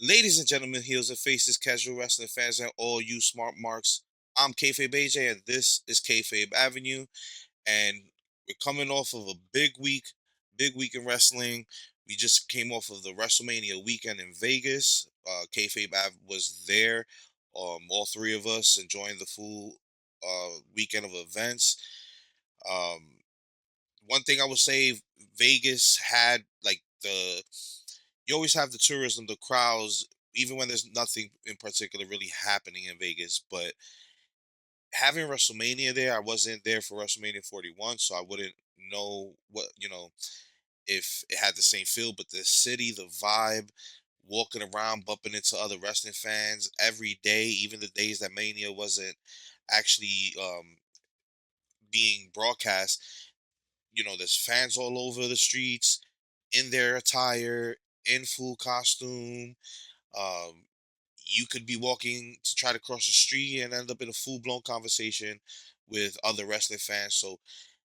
Ladies and gentlemen, heels and faces, casual wrestling fans, and all you smart marks. I'm Kayfabe AJ, and this is Kayfabe Avenue. And we're coming off of a big week in wrestling. We just came off of the WrestleMania weekend in Vegas. Kayfabe was there. All three of us enjoying the full weekend of events. Um, One thing I would say, Vegas had like the you always have the tourism, the crowds, even when there's nothing in particular really happening in Vegas. But having WrestleMania there, I wasn't there for WrestleMania 41, so I wouldn't know if it had the same feel. But the city, the vibe, walking around, bumping into other wrestling fans every day, even the days that Mania wasn't actually being broadcast. There's fans all over the streets in their attire, in full costume. Um, you could be walking to try to cross the street and end up in a full blown conversation with other wrestling fans. So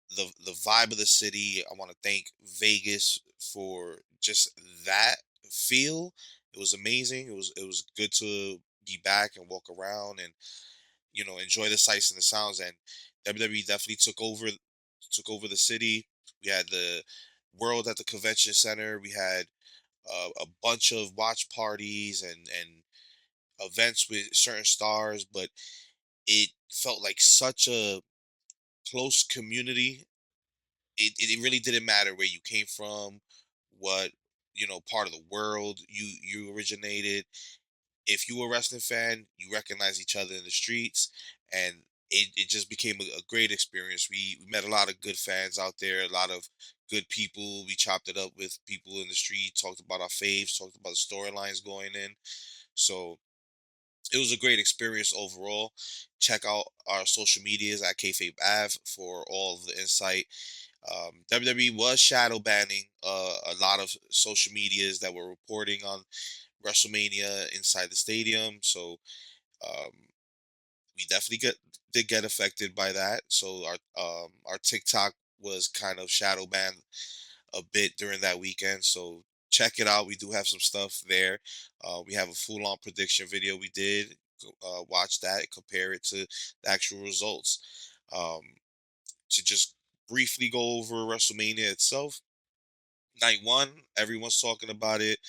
the vibe of the city, I want to thank Vegas for just that feel. It was amazing. It was good to be back and walk around and enjoy the sights and the sounds. And WWE definitely took over the city. We had the World at the Convention Center. We had a bunch of watch parties and events with certain stars, but it felt like such a close community. It really didn't matter where you came from, what part of the world you originated. If you were a wrestling fan, you recognize each other in the streets, and it just became a great experience. We met a lot of good fans out there, a lot of good people. We chopped it up with people in the street, talked about our faves, talked about the storylines going in. So it was a great experience overall. Check out our social medias at Kayfabe Ave for all of the insight. WWE was shadow banning a lot of social medias that were reporting on WrestleMania inside the stadium. So um, we definitely did get affected by that. So our TikTok was kind of shadow banned a bit during that weekend. So check it out. We do have some stuff there. We have a full on prediction video we did. Watch that, compare it to the actual results. Um, to just briefly go over WrestleMania itself. Night one, everyone's talking about it.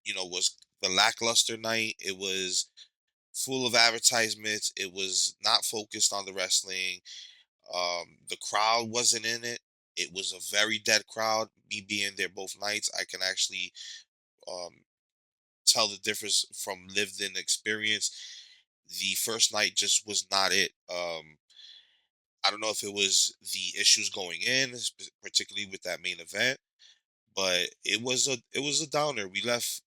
Was the lackluster night. It was full of advertisements. It was not focused on the wrestling. The crowd wasn't in it. It was a very dead crowd. Me being there both nights, I can actually um, tell the difference from lived in experience. The first night just was not it. I don't know if it was the issues going in, particularly with that main event, but it was a downer. We left,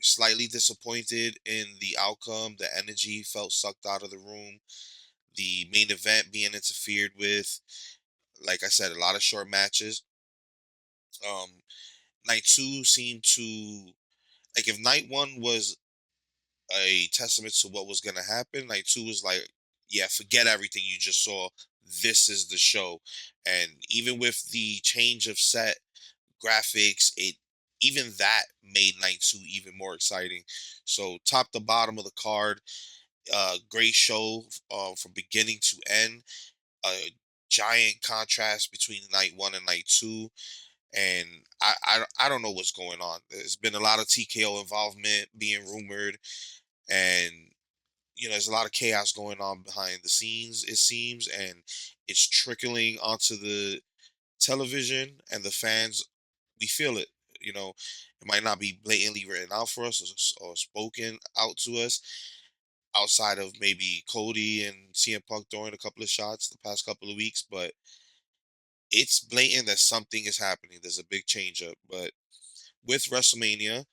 slightly disappointed in the outcome. The energy felt sucked out of the room. The main event being interfered with. Like I said, a lot of short matches. Um, Night two seemed to like if night one was a testament to what was gonna happen, night two was like, yeah, forget everything you just saw. This is the show. And even with the change of set graphics, it even that made night two even more exciting. So top to bottom of the card, great show from beginning to end. A giant contrast between night one and night two, and I don't know what's going on. There's been a lot of TKO involvement being rumored, and there's a lot of chaos going on behind the scenes. It seems, and it's trickling onto the television and the fans. We feel it. It might not be blatantly written out for us or spoken out to us outside of maybe Cody and CM Punk throwing a couple of shots the past couple of weeks, but it's blatant that something is happening. There's a big change up. But with WrestleMania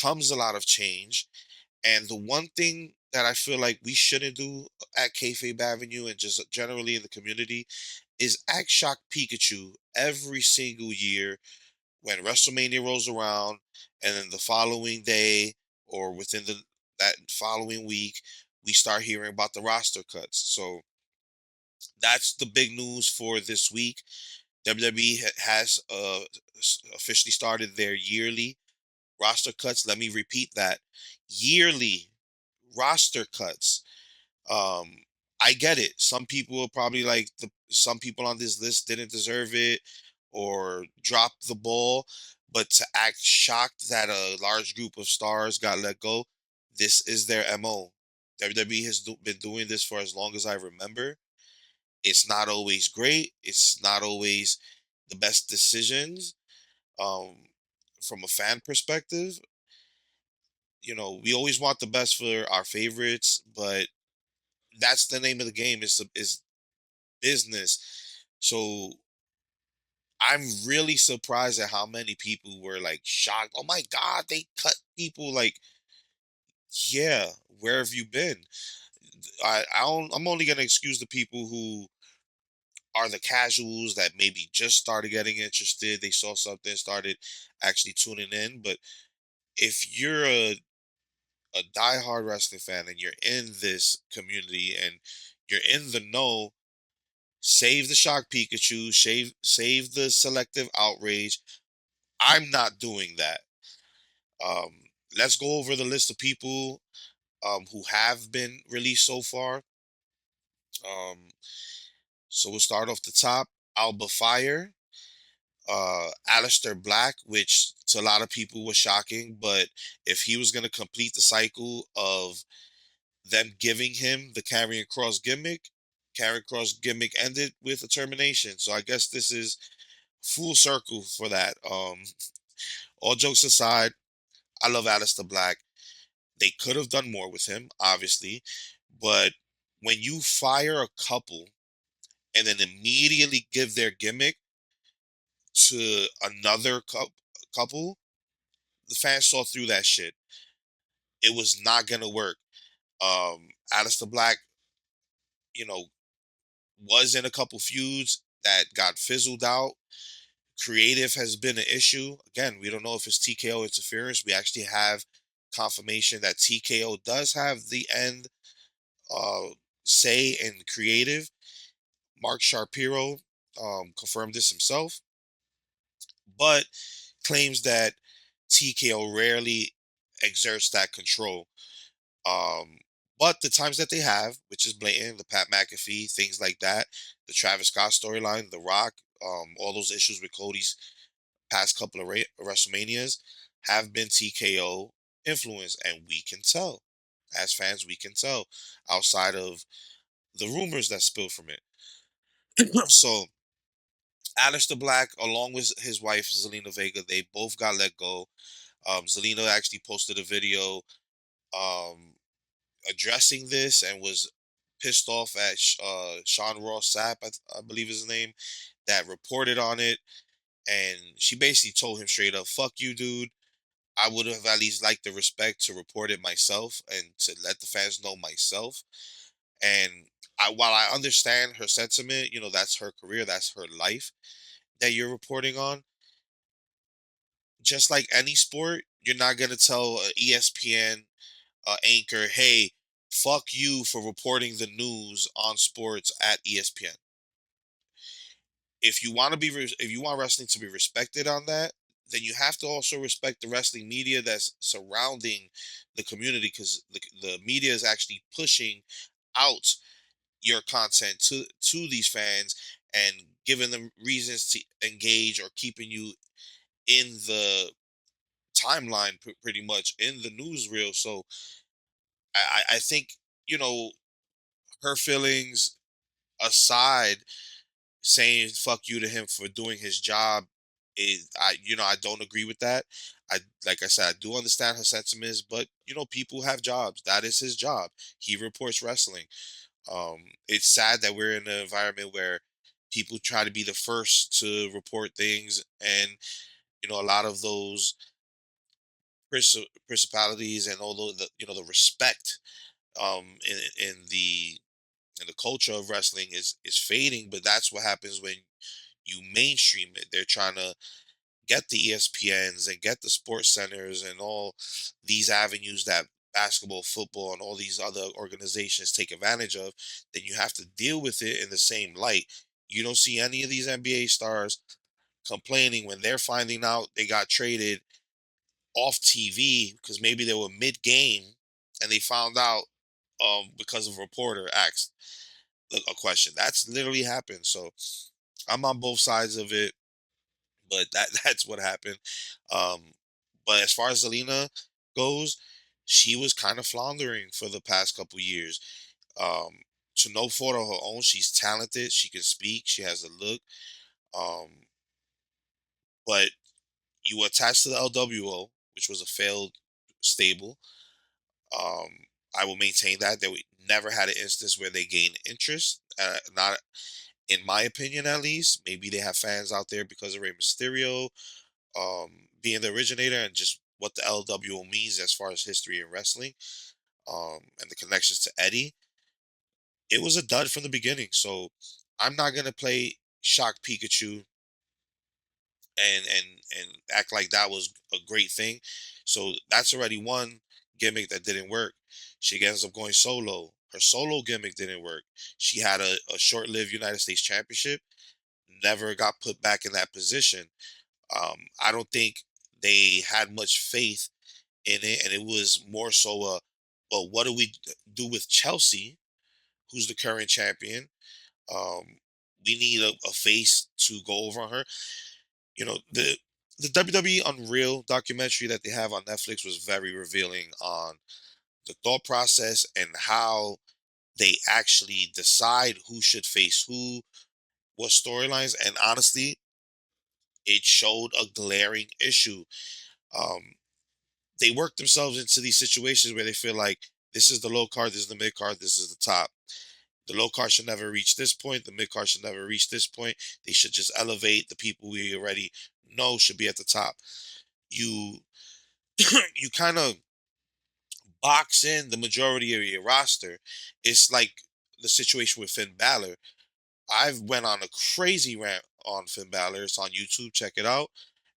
comes a lot of change. And the one thing that I feel like we shouldn't do at Kayfabe Avenue and just generally in the community is act shock Pikachu every single year when WrestleMania rolls around, and then the following day or within that following week, we start hearing about the roster cuts. So that's the big news for this week. WWE has officially started their yearly Roster cuts, let me repeat that. Yearly roster cuts. Um, I get it. Some people are probably like some people on this list didn't deserve it or dropped the ball, but to act shocked that a large group of stars got let go, this is their MO. WWE has been doing this for as long as I remember. It's not always great. It's not always the best decisions. Um, from a fan perspective, we always want the best for our favorites, but that's the name of the game. Is business. So I'm really surprised at how many people were like shocked. Oh my God, they cut people. Like, yeah, where have you been? I'm only gonna excuse the people who are the casuals that maybe just started getting interested. They saw something, started actually tuning in. But if you're a diehard wrestling fan and you're in this community and you're in the know, save the shock Pikachu, save the selective outrage. I'm not doing that. Um, let's go over the list of people who have been released so far. Um, so we'll start off the top. Alba Fire, Alistair Black, which to a lot of people was shocking, but if he was going to complete the cycle of them giving him the Karrion Cross gimmick, Karrion Cross gimmick ended with a termination. So I guess this is full circle for that. All jokes aside, I love Alistair Black. They could have done more with him, obviously, but when you fire a couple and then immediately give their gimmick to another couple, the fans saw through that shit. It was not gonna work. Alistair Black, you know, was in a couple feuds that got fizzled out. Creative has been an issue. Again, we don't know if it's TKO interference. We actually have confirmation that TKO does have the end uh, say in creative. Mark Sharpiro confirmed this himself, but claims that TKO rarely exerts that control. Um, but the times that they have, which is blatant, the Pat McAfee, things like that, the Travis Scott storyline, The Rock, all those issues with Cody's past couple of WrestleManias have been TKO influence, and we can tell. As fans, we can tell outside of the rumors that spill from it. So, Aleister Black, along with his wife Zelina Vega, they both got let go. Zelina actually posted a video um, addressing this and was pissed off at Sean Ross Sapp, I believe his name, that reported on it. And she basically told him straight up, fuck you, dude. I would have at least liked the respect to report it myself and to let the fans know myself. And while I understand her sentiment, that's her career, that's her life that you're reporting on. Just like any sport, you're not gonna tell a ESPN anchor, "Hey, fuck you for reporting the news on sports at ESPN." If you want if you want wrestling to be respected on that, then you have to also respect the wrestling media that's surrounding the community, because the media is actually pushing out your content to these fans and giving them reasons to engage or keeping you in the timeline pretty much in the newsreel. So I think you know her feelings aside, saying fuck you to him for doing his job is, I don't agree with that. I Like I said, I do understand her sentiments, but people have jobs. That is his job. He reports wrestling. It's sad that we're in an environment where people try to be the first to report things, and a lot of those principalities and all the respect in the culture of wrestling is fading. But that's what happens when you mainstream it. They're trying to get the ESPNs and get the sports centers and all these avenues that basketball, football, and all these other organizations take advantage of. Then you have to deal with it in the same light. You don't see any of these NBA stars complaining when they're finding out they got traded off TV because maybe they were mid game and they found out because of a reporter asked a question. That's literally happened. So I'm on both sides of it, but that's what happened. Um, but as far as Zelina goes, she was kind of floundering for the past couple years. Um, to no fault of her own, she's talented. She can speak. She has a look. Um, but you attached to the LWO, which was a failed stable. Um, I will maintain that we never had an instance where they gained interest. Not in my opinion, at least. Maybe they have fans out there because of Rey Mysterio being the originator and just what the LWO means as far as history in wrestling and the connections to Eddie. It was a dud from the beginning. So I'm not gonna play shock Pikachu and act like that was a great thing. So that's already one gimmick that didn't work. She ends up going solo. Her solo gimmick didn't work. She had a short-lived United States Championship, never got put back in that position. I don't think they had much faith in it, and it was more so well, what do we do with Chelsea, who's the current champion? Um, we need a face to go over on her. You know, the WWE Unreal documentary that they have on Netflix was very revealing on the thought process and how they actually decide who should face who, what storylines, and honestly, it showed a glaring issue. Um, they work themselves into these situations where they feel like this is the low card, this is the mid card, this is the top. The low card should never reach this point. The mid card should never reach this point. They should just elevate the people we already know should be at the top. You you kind of box in the majority of your roster. It's like the situation with Finn Balor. I've went on a crazy rant on Finn Balor. It's on YouTube. Check it out.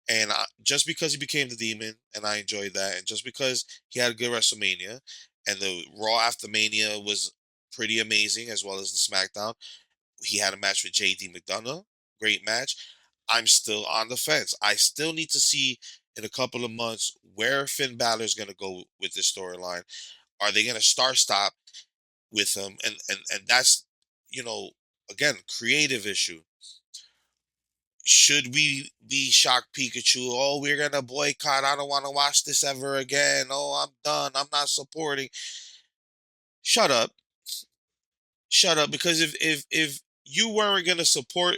And just because he became the Demon, and I enjoyed that, and just because he had a good WrestleMania, and the Raw after Mania was pretty amazing, as well as the SmackDown. He had a match with JD McDonough, great match. I'm still on the fence. I still need to see in a couple of months where Finn Balor is going to go with this storyline. Are they going to start stop with him? And that's again creative issue. Should we be shocked Pikachu? Oh, we're gonna boycott. I don't want to watch this ever again. Oh, I'm done. I'm not supporting. Shut up. Shut up. Because if you weren't gonna support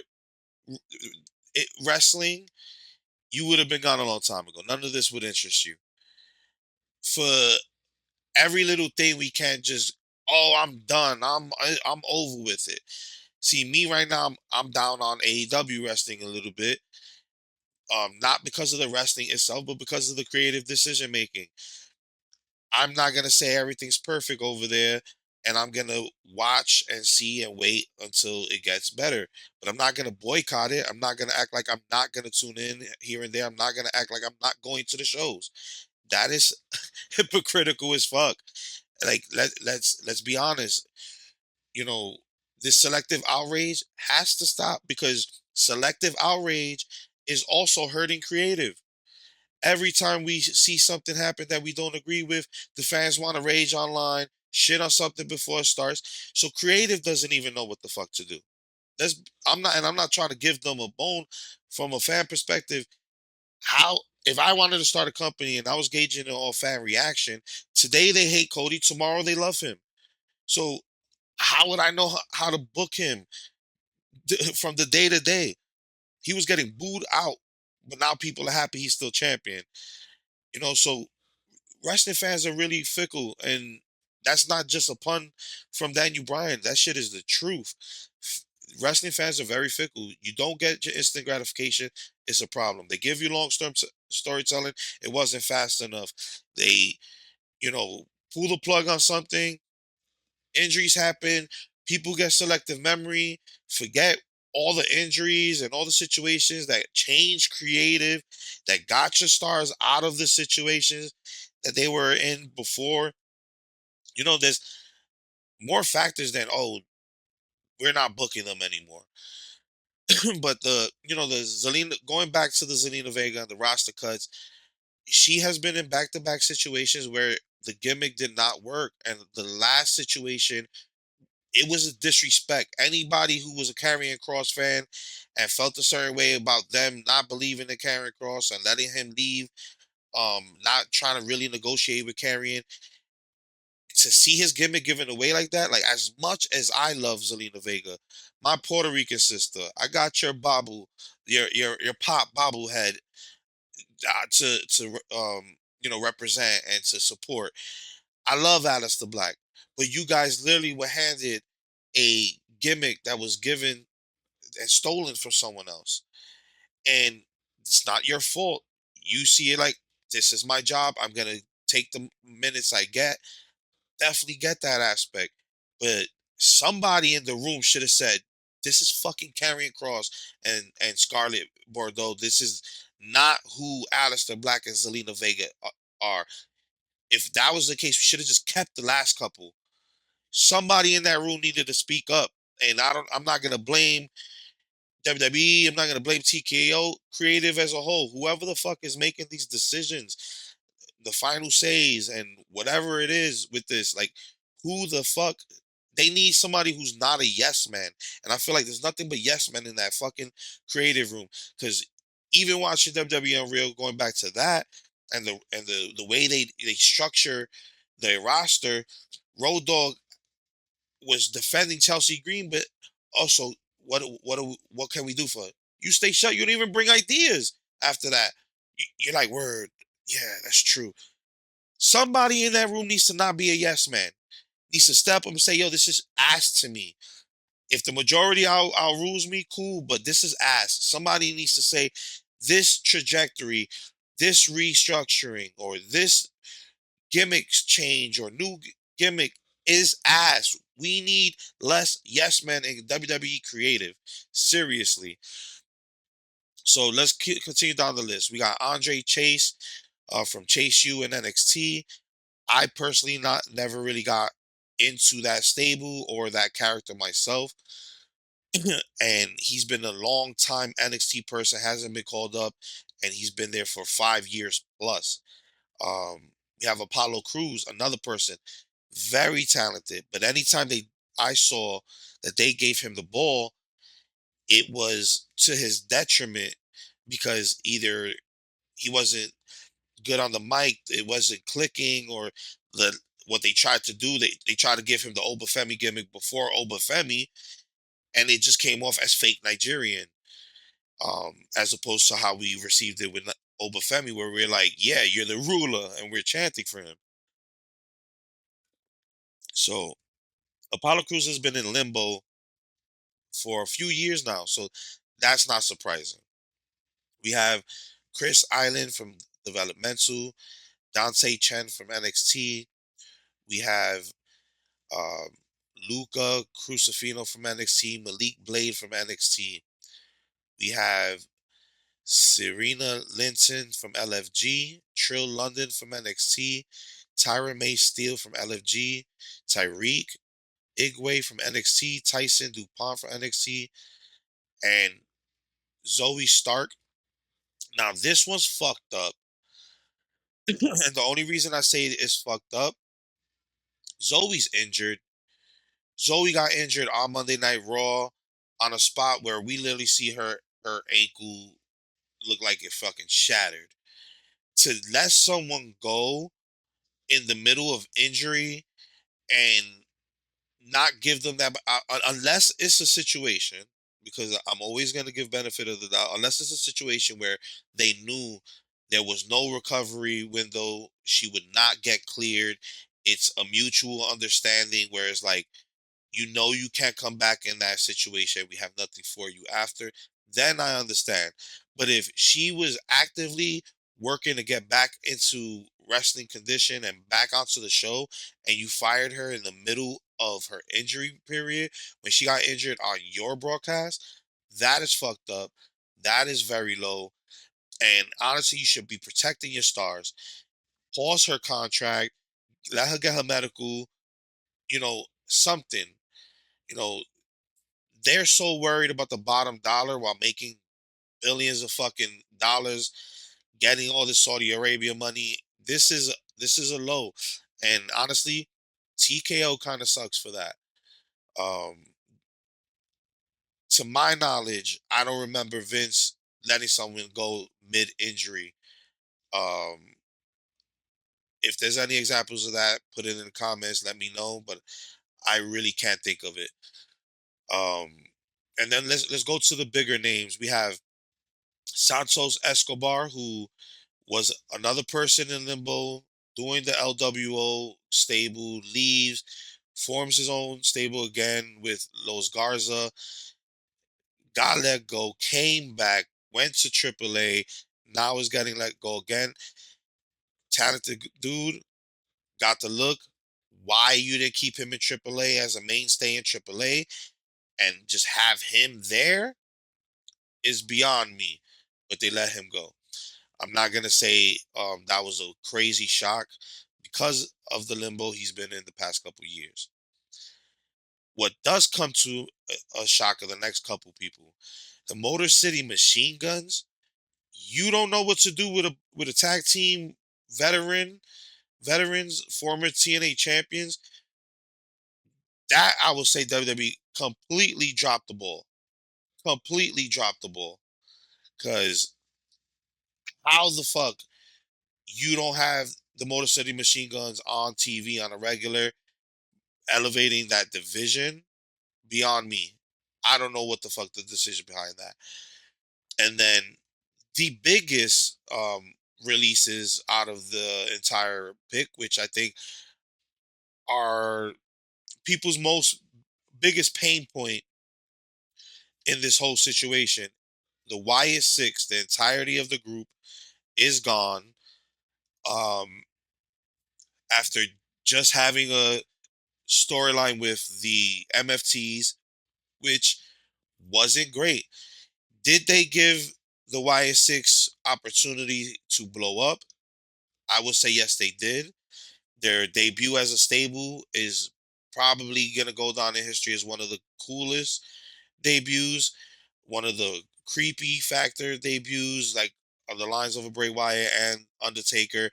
wrestling, you would have been gone a long time ago. None of this would interest you. For every little thing, we can't just. Oh, I'm done. I'm over with it. See me right now. I'm down on AEW wrestling a little bit. Not because of the wrestling itself, but because of the creative decision making. I'm not gonna say everything's perfect over there, and I'm gonna watch and see and wait until it gets better. But I'm not gonna boycott it. I'm not gonna act like I'm not gonna tune in here and there. I'm not gonna act like I'm not going to the shows. That is hypocritical as fuck. Like let's be honest. You know, this selective outrage has to stop because selective outrage is also hurting creative. Every time we see something happen that we don't agree with, the fans want to rage online, shit on something before it starts. So creative doesn't even know what the fuck to do. That's I'm not trying to give them a bone from a fan perspective. How if I wanted to start a company and I was gauging it on fan reaction, today they hate Cody, tomorrow they love him. So how would I know how to book him from the day to day? He was getting booed out, but now people are happy he's still champion. So wrestling fans are really fickle, and that's not just a pun from Daniel Bryan. That shit is the truth. Wrestling fans are very fickle. You don't get your instant gratification, it's a problem. They give you long term storytelling, it wasn't fast enough. They, you know, pull the plug on something, injuries happen, people get selective memory, forget all the injuries and all the situations that change creative, that got your stars out of the situations that they were in before. There's more factors than, oh, we're not booking them anymore. But the Zelina, going back to the Zelina Vega and the roster cuts, She has been in back to back situations where the gimmick did not work, and the last situation, it was a disrespect. Anybody who was a Karrion Cross fan and felt a certain way about them not believing in Karrion Cross and letting him leave, not trying to really negotiate with Karrion, to see his gimmick given away like that, like as much as I love Zelina Vega, my Puerto Rican sister, I got your bobble, your pop bobblehead to represent and to support. I love Aleister Black, but you guys literally were handed a gimmick that was given and stolen from someone else, and it's not your fault. You see it like, this is my job. I'm gonna take the minutes I get. Definitely get that aspect, but somebody in the room should have said, "This is fucking Karrion Cross and Scarlett Bordeaux. This is not who Aleister Black and Zelina Vega are." If that was the case, we should have just kept the last couple. Somebody in that room needed to speak up, and I'm not gonna blame WWE. I'm not gonna blame TKO creative as a whole. Whoever the fuck is making these decisions, the final says, and whatever it is with this, like, who the fuck? They need somebody who's not a yes man, and I feel like there's nothing but yes men in that fucking creative room. Because even watching WWE Unreal, going back to that, and the way they structure their roster, Road Dogg was defending Chelsea Green, but also, what can we do for it? You stay shut. You don't even bring ideas after that. You're like, word, yeah, that's true. Somebody in that room needs to not be a yes man. Needs to step up and say, yo, this is ass to me. If the majority outrules me, cool, but this is ass. Somebody needs to say, this trajectory, this restructuring, or this gimmicks change, or new gimmick is ass. We need less yes men in WWE creative. Seriously. So let's continue down the list. We got Andre Chase from Chase U and NXT. I personally not never really got into that stable or that character myself. And he's been a long time NXT person, hasn't been called up, and he's been there for 5 years plus. We have Apollo Cruz, another person, very talented, but anytime I saw that they gave him the ball, it was to his detriment, because either he wasn't good on the mic, it wasn't clicking, or the what they tried to do, they tried to give him the Obafemi gimmick before Obafemi, and it just came off as fake Nigerian, as opposed to how we received it with Obafemi, where we're like, yeah, you're the ruler, and we're chanting for him. So Apollo Cruz has been in limbo for a few years now, so that's not surprising. We have Chris Island from Developmental, Dante Chen from NXT. We have um, Luca Crucifino from NXT, Malik Blade from NXT. We have Serena Linton from LFG, Trill London from NXT, Tyra May Steele from LFG, Tyreek Igwe from NXT, Tyson DuPont from NXT, and Zoe Stark. Now, this one's fucked up. And the only reason I say it is fucked up, Zoe's injured. Zoe got injured on Monday Night Raw on a spot where we literally see her ankle look like it fucking shattered. To let someone go in the middle of injury and not give them that, unless it's a situation, because I'm always going to give benefit of the doubt, unless it's a situation where they knew there was no recovery window, she would not get cleared, it's a mutual understanding where it's like, you can't come back in that situation, we have nothing for you after, then I understand. But if she was actively working to get back into wrestling condition and back onto the show, and you fired her in the middle of her injury period when she got injured on your broadcast, that is fucked up. That is very low. And honestly, you should be protecting your stars. Pause her contract, let her get her medical, something. You know, they're so worried about the bottom dollar while making billions of fucking dollars. getting all this Saudi Arabia money. This is a low, and honestly, TKO kind of sucks for that. Um, to my knowledge, I don't remember Vince letting someone go mid injury. Um, if there's any examples of that, put it in the comments. Let me know. But I really can't think of it. Um, and then let's go to the bigger names. We have Santos Escobar, who was another person in limbo doing the LWO stable, leaves, forms his own stable again with Los Garza, got let go, came back, went to AAA, now is getting let go again. Talented dude, got the look. Why you didn't keep him in AAA as a mainstay in AAA and just have him there is beyond me. But they let him go. I'm not gonna say that was a crazy shock because of the limbo he's been in the past couple years. What does come to a shock of the next couple people, the Motor City Machine Guns. You don't know what to do with a tag team veterans, former TNA champions. That I will say WWE completely dropped the ball. Completely dropped the ball. Cause how the fuck you don't have the Motor City Machine Guns on TV on a regular, elevating that division beyond me. I don't know what the fuck the decision behind that. And then the biggest releases out of the entire pick, which I think are people's most biggest pain point in this whole situation. The YS6, the entirety of the group is gone. Um, after just having a storyline with the MFTs, which wasn't great. Did they give the YS6 opportunity to blow up? I would say yes, they did. Their debut as a stable is probably going to go down in history as one of the coolest debuts, one of the creepy factor debuts, like on the lines of a Bray Wyatt and Undertaker.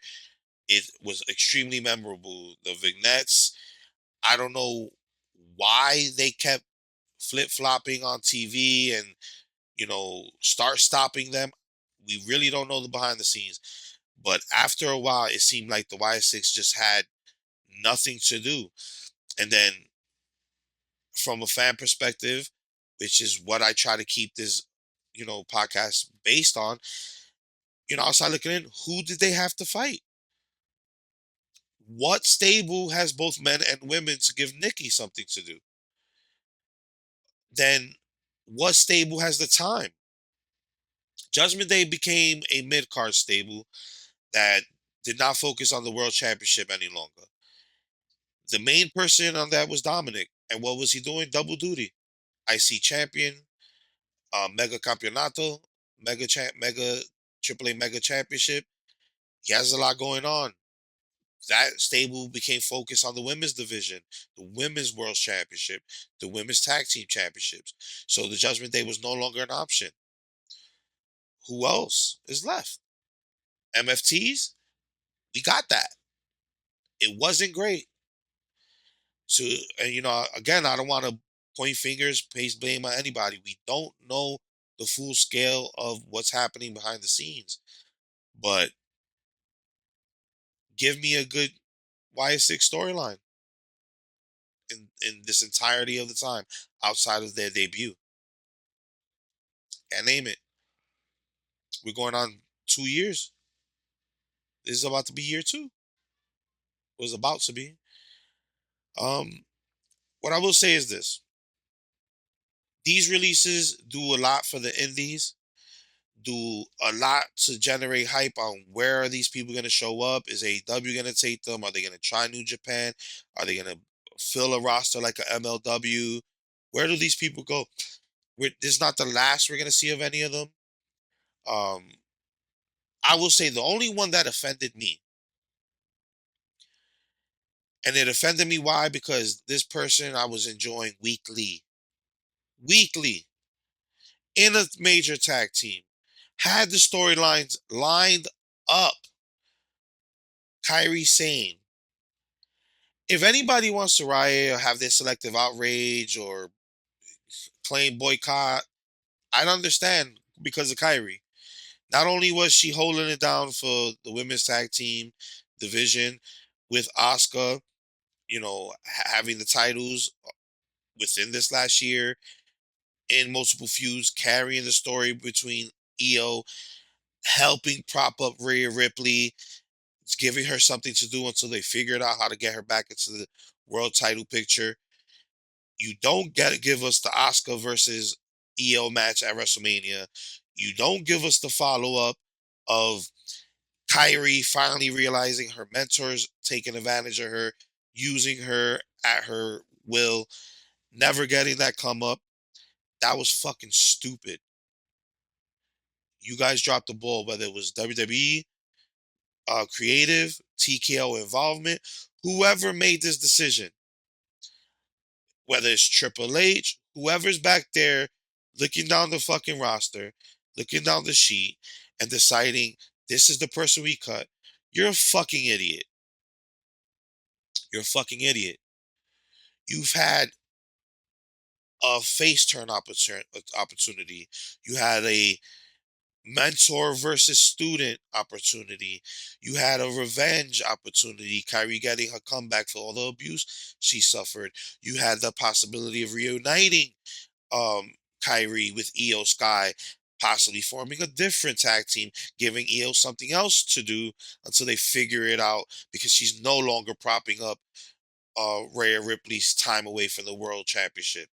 It was extremely memorable. The vignettes, I don't know why they kept flip flopping on TV and, start stopping them. We really don't know the behind the scenes. But after a while, it seemed like the Y6 just had nothing to do. And then from a fan perspective, which is what I try to keep this, podcast based on, outside looking in, who did they have to fight? What stable has both men and women to give Nikki something to do? Then what stable has the time? Judgment Day became a mid card stable that did not focus on the world championship any longer. The main person on that was Dominic. And what was he doing? Double duty. IC champion, Mega Campeonato, Mega AAA Mega Championship. He has a lot going on. That stable became focused on the women's division, the women's world championship, the women's tag team championships. So the Judgment Day was no longer an option. Who else is left? MFTs? We got that. It wasn't great. So, and again, I don't want to point fingers, place blame on anybody. We don't know the full scale of what's happening behind the scenes. But give me a good YS6 storyline in this entirety of the time outside of their debut. Can't name it. We're going on 2 years. This is about to be year two. It was about to be. Um, what I will say is this: these releases do a lot for the indies, do a lot to generate hype on where are these people going to show up. Is AEW going to take them? Are they going to try New Japan? Are they going to fill a roster like a MLW? Where do these people go? This is not the last we're going to see of any of them. Um, I will say the only one that offended me, and it offended me why? Because this person I was enjoying weekly in a major tag team had the storylines lined up. Kyrie saying, if anybody wants to riot or have their selective outrage or claim boycott, I'd understand because of Kyrie. Not only was she holding it down for the women's tag team division with Asuka, having the titles within this last year in multiple feuds, carrying the story between Io, helping prop up Rhea Ripley, giving her something to do until they figured out how to get her back into the world title picture. You don't get to give us the Asuka versus Io match at WrestleMania. You don't give us the follow up of Kyrie finally realizing her mentors taking advantage of her, using her at her will, never getting that come up. That was fucking stupid. You guys dropped the ball, whether it was WWE, creative, TKO involvement, whoever made this decision, whether it's Triple H, whoever's back there looking down the fucking roster, looking down the sheet, and deciding this is the person we cut, you're a fucking idiot. You're a fucking idiot. You've had a face turn opportunity. You had a mentor versus student opportunity. You had a revenge opportunity. Kyrie getting her comeback for all the abuse she suffered. You had the possibility of reuniting um, Kyrie with Io Sky, possibly forming a different tag team, giving Io something else to do until they figure it out because she's no longer propping up Rhea Ripley's time away from the world championship.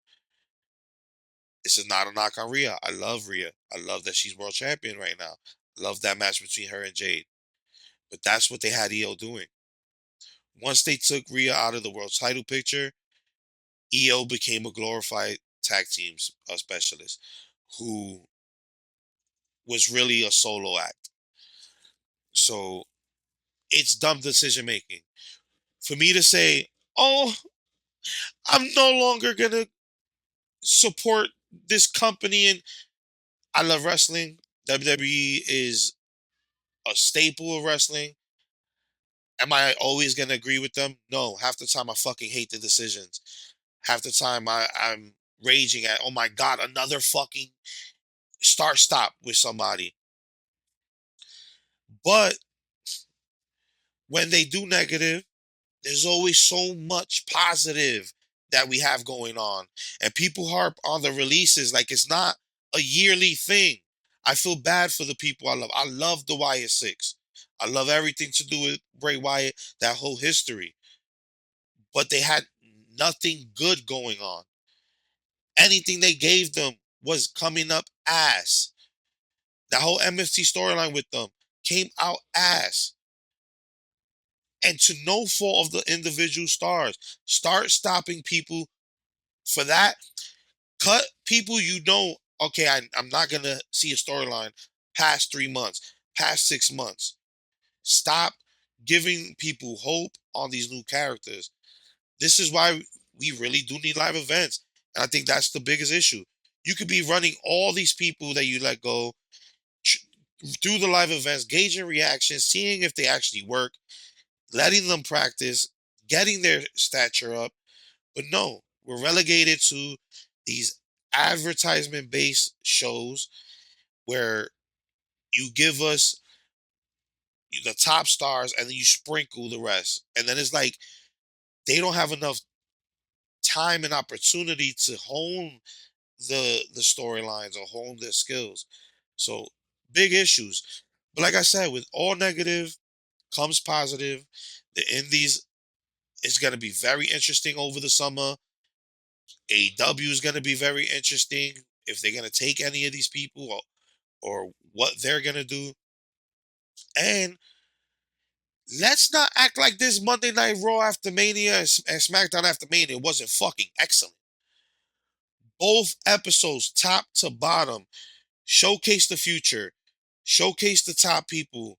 This is not a knock on Rhea. I love Rhea. I love that she's world champion right now. Love that match between her and Jade. But that's what they had Io doing. Once they took Rhea out of the world title picture, Io became a glorified tag team specialist who was really a solo act. So it's dumb decision making. For me to say, oh, I'm no longer going to support this company, and I love wrestling. WWE is a staple of wrestling. Am I always going to agree with them? No. Half the time I fucking hate the decisions. Half the time I'm raging at, oh my God, another fucking start stop with somebody. But when they do negative, there's always so much positive that we have going on. And people harp on the releases like it's not a yearly thing. I feel bad for the people I love. I love the Wyatt Six. I love everything to do with Bray Wyatt, that whole history. But they had nothing good going on. Anything they gave them was coming up ass. The whole MFT storyline with them came out ass. And to no fault of the individual stars, start stopping people for that. Cut people okay, I'm not going to see a storyline past 3 months, past 6 months. Stop giving people hope on these new characters. This is why we really do need live events. And I think that's the biggest issue. You could be running all these people that you let go through the live events, gauging reactions, seeing if they actually work, letting them practice, getting their stature up. But no, we're relegated to these advertisement based shows where you give us the top stars and then you sprinkle the rest. And then it's like they don't have enough time and opportunity to hone the storylines or hone their skills. So big issues. But like I said, with all negative comes positive. The indies is going to be very interesting over the summer. AEW is going to be very interesting if they're going to take any of these people or what they're going to do. And let's not act like this Monday Night Raw after Mania and SmackDown after Mania wasn't fucking excellent. Both episodes, top to bottom, showcased the future, showcased the top people,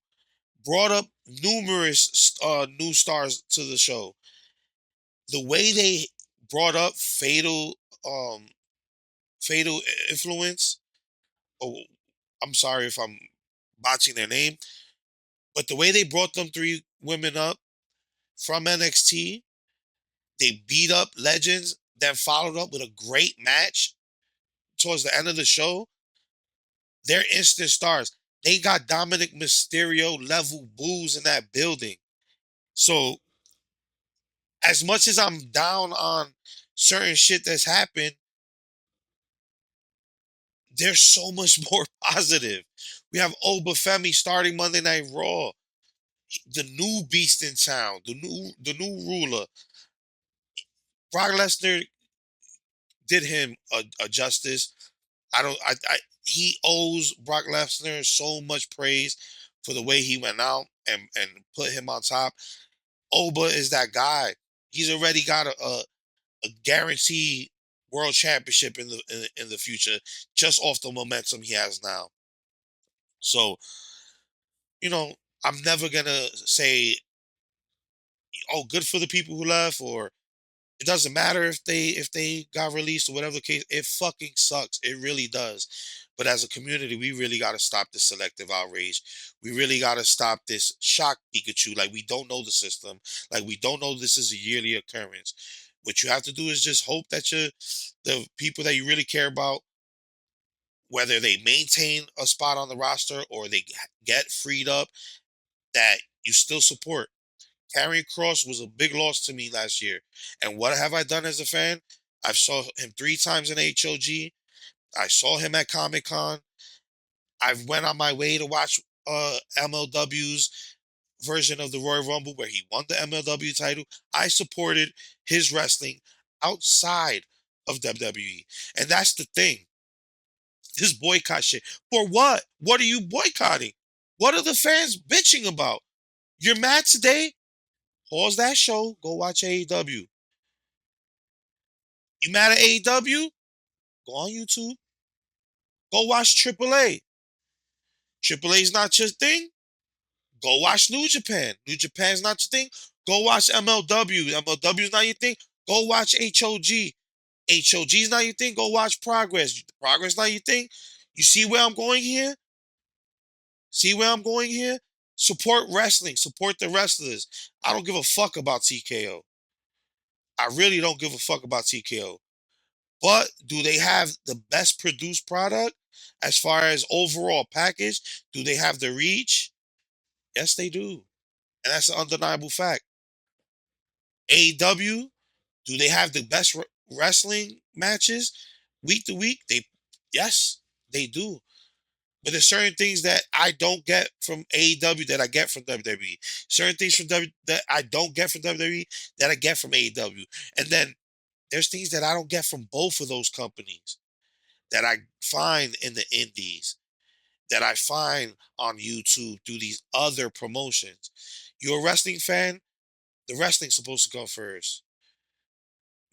brought up numerous new stars to the show. The way they brought up fatal influence, or I'm sorry if I'm botching their name, but the way they brought them three women up from NXT, they beat up legends, then followed up with a great match towards the end of the show. They're instant stars. They got Dominic Mysterio level boos in that building. So as much as I'm down on certain shit that's happened, there's so much more positive. We have Obafemi starting Monday Night Raw, the new beast in town, the new ruler. Brock Lesnar did him a justice. I don't. He owes Brock Lesnar so much praise for the way he went out and put him on top. Oba is that guy. He's already got a guaranteed world championship in the future just off the momentum he has now. So I'm never gonna say, oh, good for the people who left, or it doesn't matter if they got released or whatever the case. It fucking sucks. It really does. But as a community, we really got to stop this selective outrage. We really got to stop this shock Pikachu. Like we don't know the system. Like we don't know this is a yearly occurrence. What you have to do is just hope that the people that you really care about, whether they maintain a spot on the roster or they get freed up, that you still support. Karrion Cross was a big loss to me last year. And what have I done as a fan? I've saw him 3 times in HOG. I saw him at Comic Con. I've went on my way to watch MLW's version of the Royal Rumble where he won the MLW title. I supported his wrestling outside of WWE. And that's the thing. This boycott shit. For what? What are you boycotting? What are the fans bitching about? You're mad today? Pause that show. Go watch AEW. You mad at AEW? Go on YouTube. Go watch AAA. AAA's not your thing? Go watch New Japan. New Japan's not your thing? Go watch MLW. MLW's not your thing? Go watch HOG. HOG's not your thing? Go watch Progress. Progress not your thing? You see where I'm going here? See where I'm going here? Support wrestling. Support the wrestlers. I don't give a fuck about TKO. I really don't give a fuck about TKO. But do they have the best produced product as far as overall package? Do they have the reach? Yes, they do. And that's an undeniable fact. AEW, do they have the best wrestling matches week to week? Yes, they do. But there's certain things that I don't get from AEW that I get from WWE. Certain things from that I don't get from WWE that I get from AEW. And then there's things that I don't get from both of those companies that I find in the indies, that I find on YouTube through these other promotions. You're a wrestling fan, the wrestling's supposed to come first.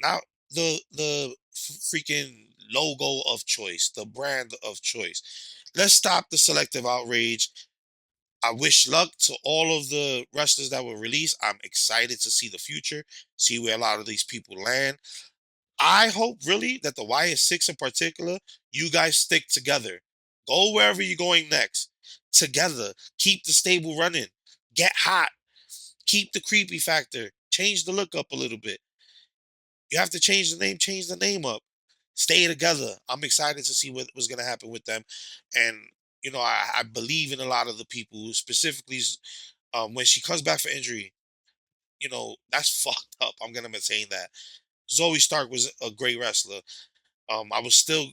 Not the freaking logo of choice, the brand of choice. Let's stop the selective outrage. I wish luck to all of the wrestlers that were released. I'm excited to see the future, see where a lot of these people land. I hope really that the YS6 in particular, you guys stick together. Go wherever you're going next. Together. Keep the stable running. Get hot. Keep the creepy factor. Change the look up a little bit. You have to change the name up. Stay together. I'm excited to see what's going to happen with them. And, I believe in a lot of the people, specifically when she comes back for injury, that's fucked up. I'm going to maintain that. Zoe Stark was a great wrestler. I was still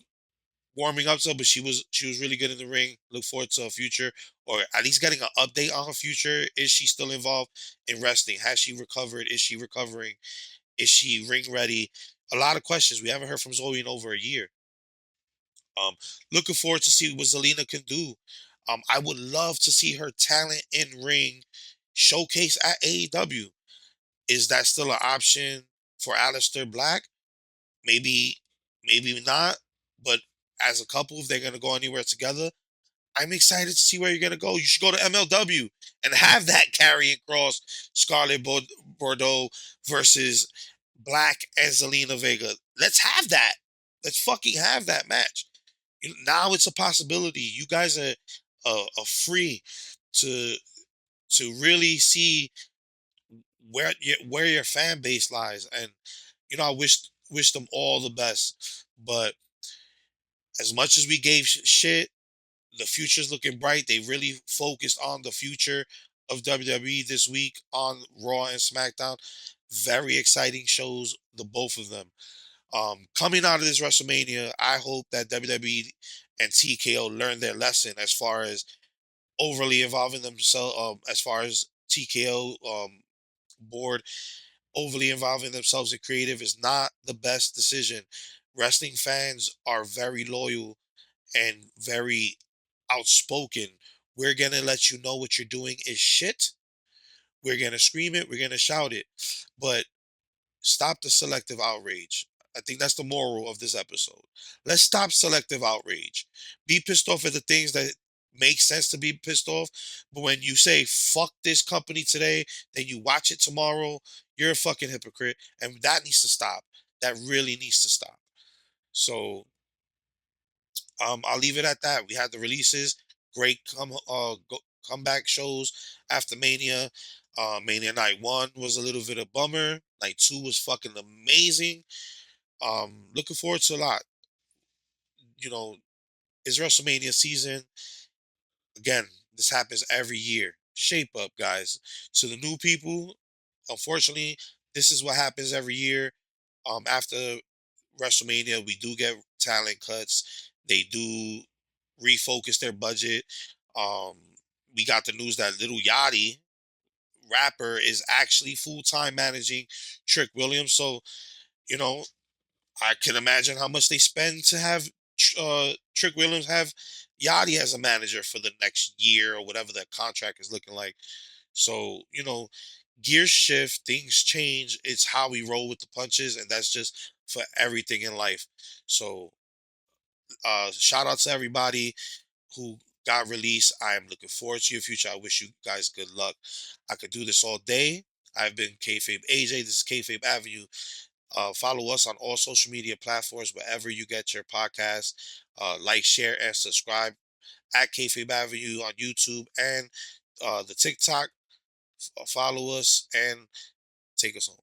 warming up to her, but she was really good in the ring. Look forward to her future, or at least getting an update on her future. Is she still involved in wrestling? Has she recovered? Is she recovering? Is she ring ready? A lot of questions. We haven't heard from Zoe in over a year. Um, Looking forward to see what Zelina can do. I would love to see her talent in ring showcase at AEW. Is that still an option for Aleister Black? Maybe, maybe not. But as a couple, if they're gonna go anywhere together, I'm excited to see where you're gonna go. You should go to MLW and have that Karrion Cross, Scarlett Bordeaux versus Black and Zelina Vega. Let's have that. Let's fucking have that match. Now it's a possibility. You guys are free to really see where your fan base lies, and I wish them all the best. But as much as we gave shit, the future's looking bright. They really focused on the future of WWE this week on Raw and SmackDown. Very exciting shows, the both of them. Coming out of this WrestleMania, I hope that WWE and TKO learn their lesson as far as overly involving themselves, as far as TKO board overly involving themselves in creative is not the best decision. Wrestling fans are very loyal and very outspoken. We're gonna let you know what you're doing is shit. We're gonna scream it. We're gonna shout it. But stop the selective outrage. I think that's the moral of this episode. Let's stop selective outrage. Be pissed off at the things that make sense to be pissed off. But when you say fuck this company today, then you watch it tomorrow, you're a fucking hypocrite. And that needs to stop. That really needs to stop. So I'll leave it at that. We had the releases, great comeback shows after Mania. Mania Night 1 was a little bit of bummer. Night 2 was fucking amazing. Looking forward to a lot. You know, it's WrestleMania season. Again, this happens every year. Shape up, guys. To the new people, unfortunately, this is what happens every year. After WrestleMania, we do get talent cuts. They do refocus their budget. Um, we got the news that Little Yachty, rapper, is actually full time managing Trick Williams. So, you know, I can imagine how much they spend to have Trick Williams have Yachty as a manager for the next year or whatever that contract is looking like. So, gears shift, things change. It's how we roll with the punches, and that's just for everything in life. So, shout out to everybody who got released. I am looking forward to your future. I wish you guys good luck. I could do this all day. I've been Kayfabe AJ. This is Kayfabe Avenue. Follow us on all social media platforms, wherever you get your podcast. Like, share, and subscribe at Kayfabe Avenue on YouTube and the TikTok. Follow us and take us home.